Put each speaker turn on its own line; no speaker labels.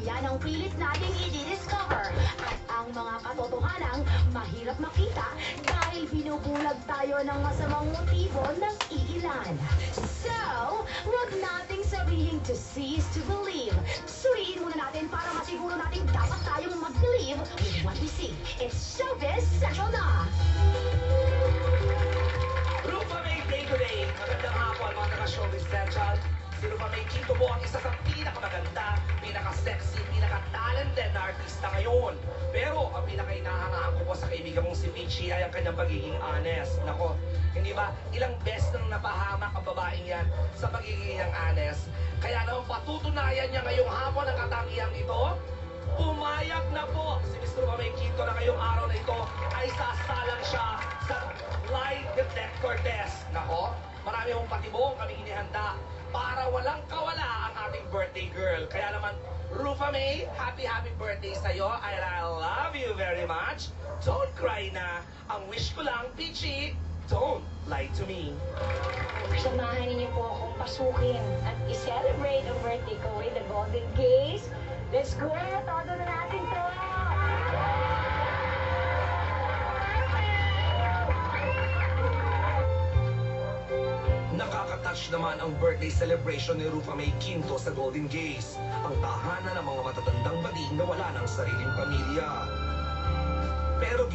yan ang pilit nating i-discover. At ang mga katotohanang mahirap makita dahil binubulag tayo ng masamang motibo ng iilan. So, huwag nating sabihin to cease to believe. Suriin muna natin para masiguro natin dapat tayong mag-believe with what we see. It's Showbiz Central na!
Rupa May Day Today. Magandang hapon mga taga-Showbiz Central. Si Rupa May Quinto po ang isa sa pinakamaganda, pinaka-sexy, pinaka-talented na artista ngayon. Pero ang pinaka-inahangaan ko po sa kaibigan mong si Peachy ay ang kanyang pagiging honest. Nako, hindi ba ilang beses nang napahamak ang babaeng yan sa pagiging niyang honest. Kaya naman patutunayan niya ngayong hapon ang katangiang ito. Pumayag na po si Mr. Rupa May Quinto na ngayong araw na ito ay sasalang siya sa lie detector test. Nako, marami hong patibong kami inihanda para walang kawala ang ating birthday girl. Kaya naman, Rupa May, happy birthday sa'yo and I love you very much. Don't cry na. Ang wish ko lang, Peachy, don't lie to me.
Samahan niyo po akong pasukin at i-celebrate ang birthday ko with the Golden Gaze. Let's go! Todo na natin to!
Nakaka-touch naman ang birthday celebration ni Rupa May Quinto sa Golden Gaze, ang tahanan ng mga matatandang bading na wala ng sariling pamilya. Pero